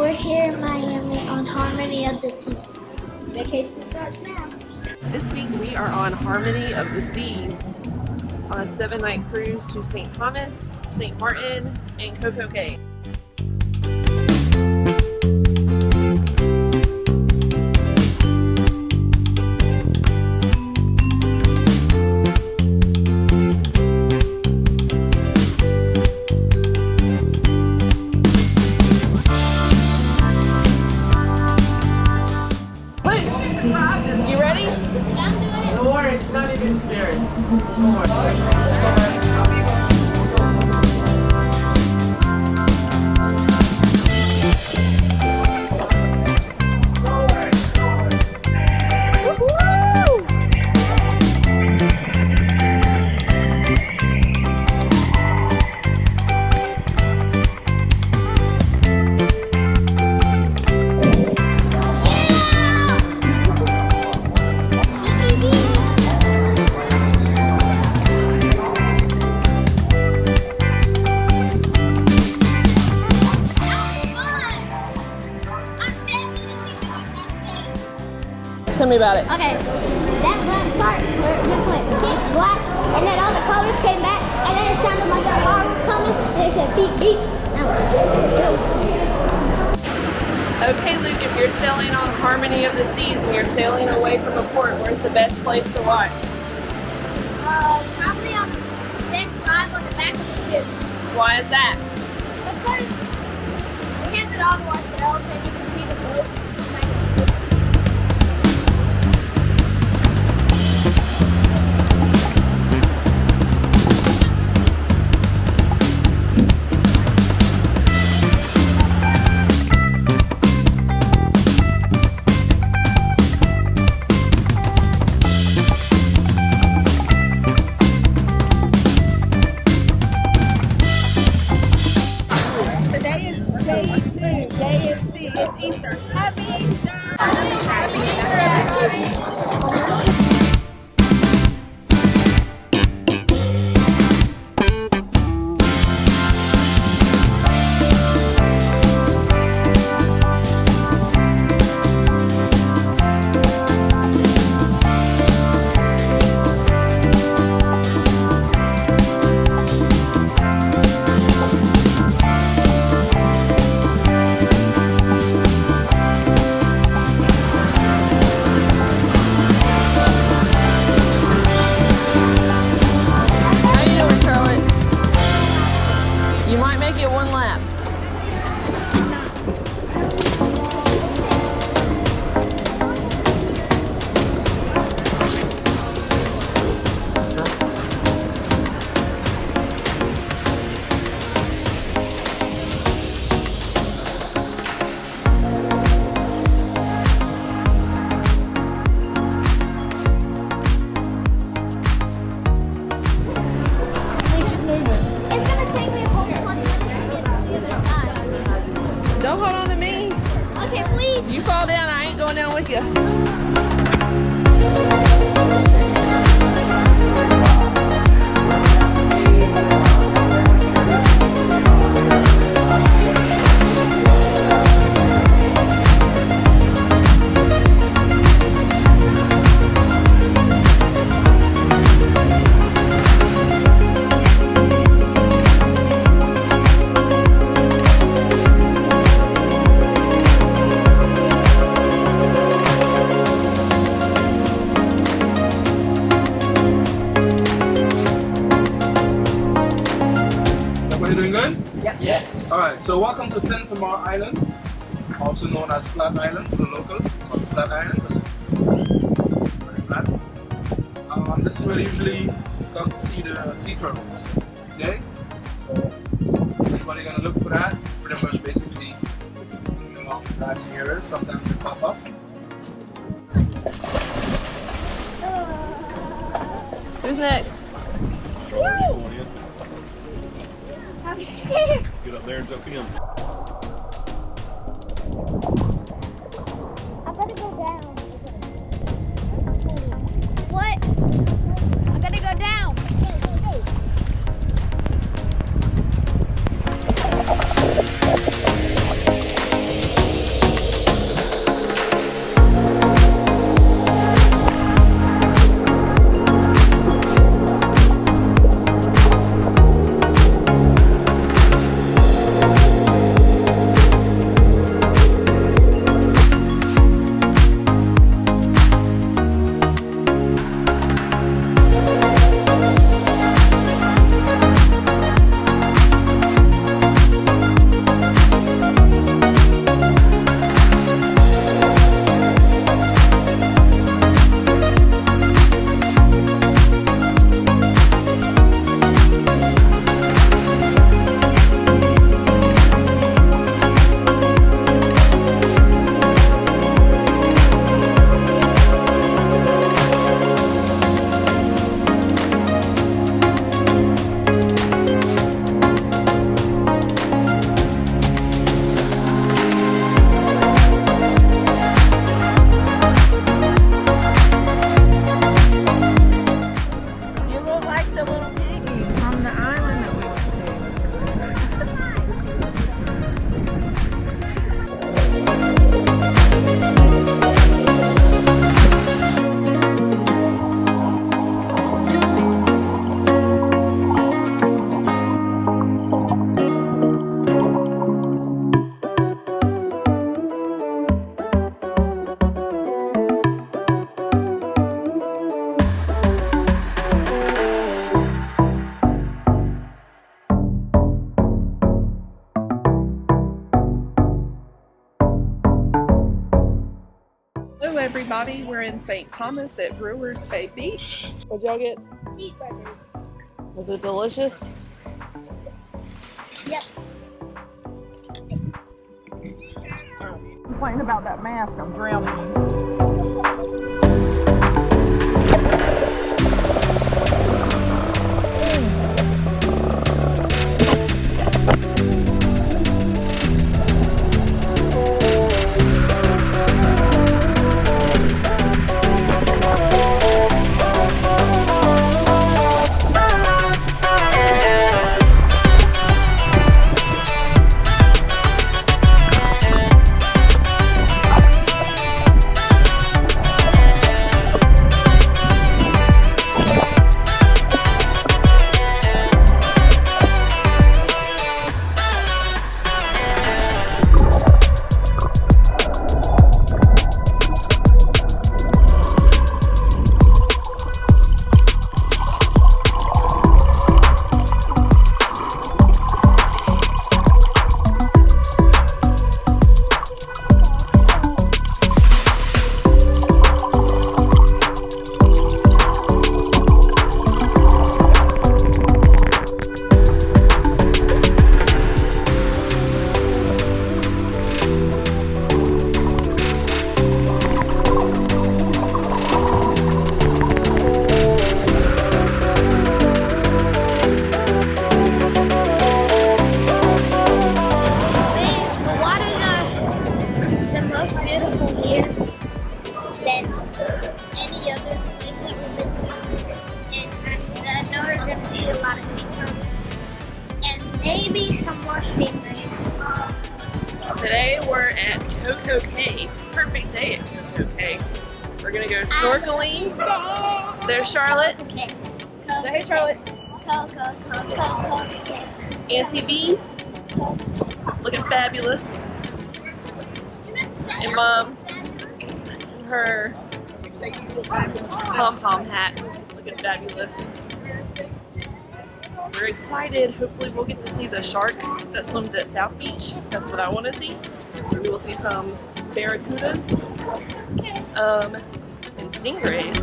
We're here in Miami on Harmony of the Seas. Vacation starts now. This week we are on Harmony of the Seas on a 7-night cruise to St. Thomas, St. Maarten, and CocoCay. You ready? I'm doing it. Don't worry, it's not even scary. Don't worry. Tell me about it. Okay, that black part where it just went pitch black, and then all the colors came back, and then it sounded like the car was coming, and it said beep beep. Okay, Luke, if you're sailing on Harmony of the Seas and you're sailing away from a port, where's the best place to watch? Probably on deck 5 on the back of the ship. Why is that? Because we have it all to ourselves, and you can see the boat. Don't hold on to me. Okay, please. You fall down, I ain't going down with you. Yes. Alright, so welcome to St Maarten Island, also known as Flat Island for locals. Called Flat Island because it's very flat. This is where you usually come to see the sea turtles. Okay? So, everybody gonna look for that. Pretty much basically along the grassy areas. Sometimes they pop up. Who's next? I'm scared. Get up there and jump in. I gotta go down. What? I gotta go down. Go. Hello everybody, we're in St. Thomas at Brewer's Bay Beach. What'd y'all get? Cheeseburgers. Was it delicious? Yep. Complain about that mask, I'm drowning. Maybe some more stingrays. Today we're at CocoCay. Perfect day at CocoCay. We're gonna go snorkeling. There's Charlotte. Okay. Say hey, Charlotte. Auntie B, looking fabulous. And Mom, in her pom-pom hat, looking fabulous. We're excited. Hopefully we'll get to see the shark that swims at South Beach. That's what I want to see. We will see some barracudas and stingrays.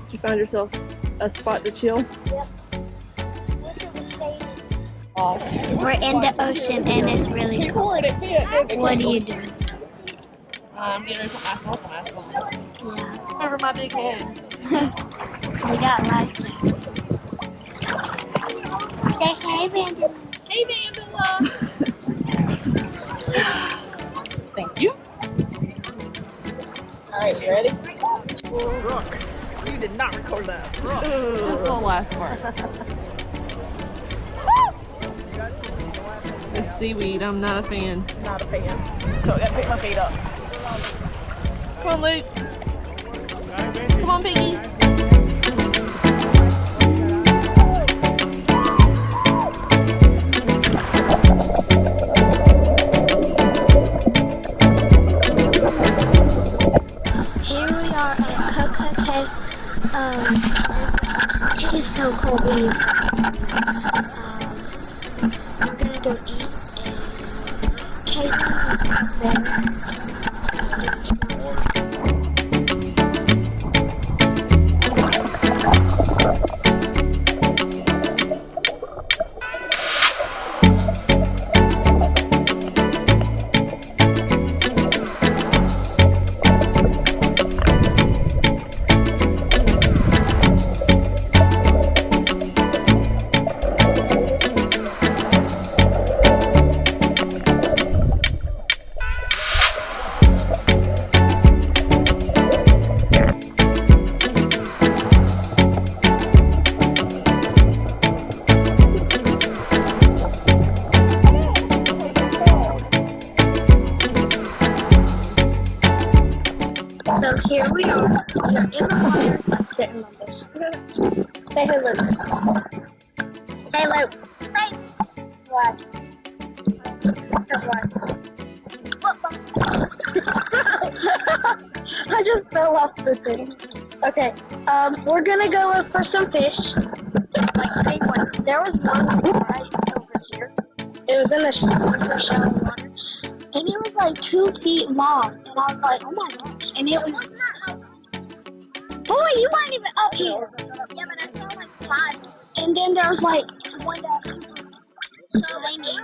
Did you find yourself a spot to chill? Yep. We're in the ocean and it's really cool. What are you doing? I'm getting ready to put my snorkel mask on. Yeah. Over my big head. You got life jacket. Say hey, Vandala. Hey, Vandala. Thank you. Alright, you ready? You did not record that. Just the last part. The seaweed, I'm not a fan. Not a fan. So I gotta pick my feet up. Come on, Luke. Come on, Piggy. Here we are at CocoCay. It is so cold. I'm gonna go eat. Katelyn there. So here we are. We are in the water. I'm sitting on this. Say hey, Luke. Hey, Luke. Hey. What? That's what. left food thing. Okay, we're gonna go look for some fish, like big ones. There was one right over here. It was in a super shallow water, and it was like 2 feet long. And I was like, oh my gosh! And it was. Boy, you weren't even up here. Yeah, but I saw like 5. And then there was like one that tiny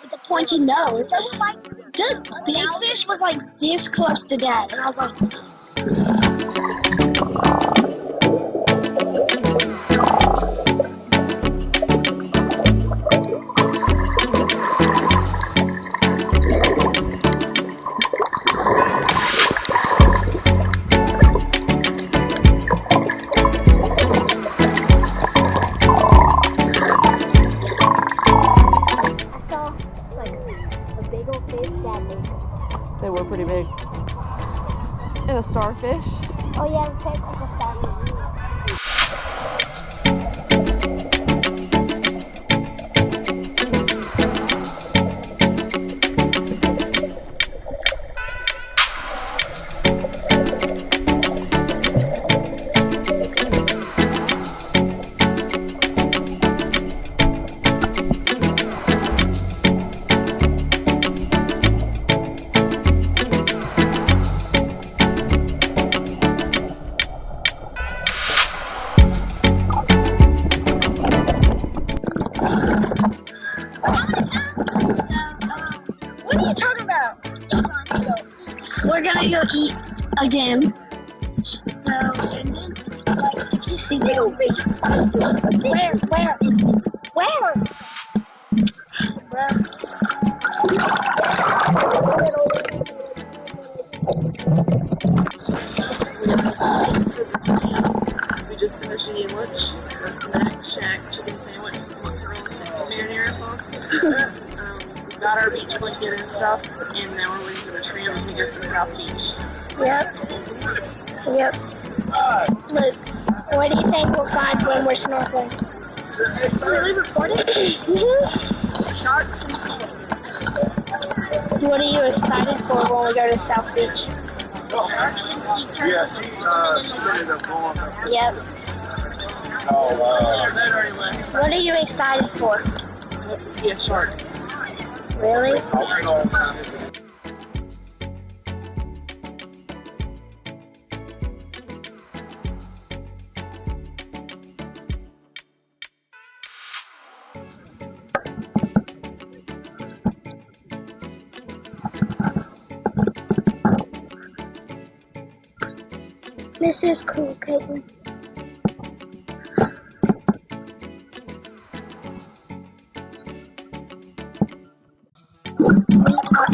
with a pointy nose. So like, the big fish was like this close to Dad, and I was like. They were pretty big. And a starfish. Oh yeah, the fish was a starfish. We're gonna go eat again. So, and then, like, if you see them, where? We just finished eating lunch. That's the Mac Shack chicken sandwich with mozzarella and marinara sauce. We got our beach blanket and stuff, and now we're waiting for the tram to take us to South Beach. Yep. Look, what do you think we'll find when we're snorkeling? Really recording? Sharks and sea. What are you excited for when we go to South Beach? Sharks and sea turtles. Yep. Oh, wow. That already left. What are you excited for? To see a shark. Really? This is cool, Katelyn. We are at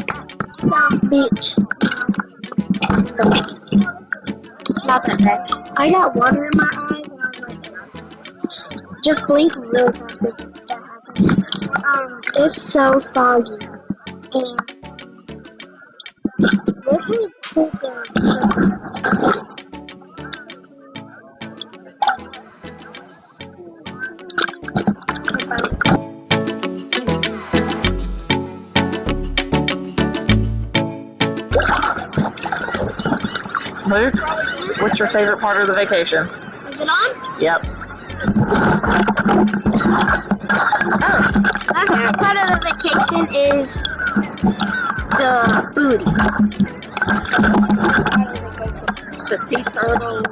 South Beach. It's not that bad. I got water in my eyes and I was like, just blink really fast if that happens. It's so foggy. And look how cool guys. Luke, what's your favorite part of the vacation? Is it on? Yep. My favorite part of the vacation is the booty. The sea turtles,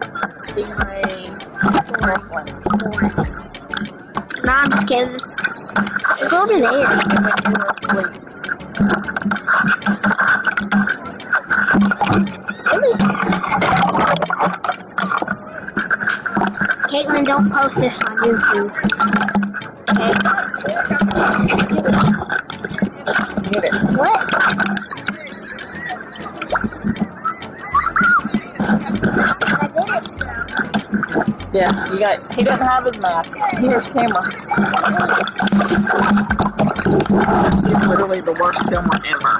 stingrays, snorkeling. No, I'm just kidding. Go over there. And when you were asleep. Katelyn, don't post this on YouTube. Okay? Get it. What? I did it. Yeah, he doesn't have his mask. Here's camera. He's literally the worst filmer ever.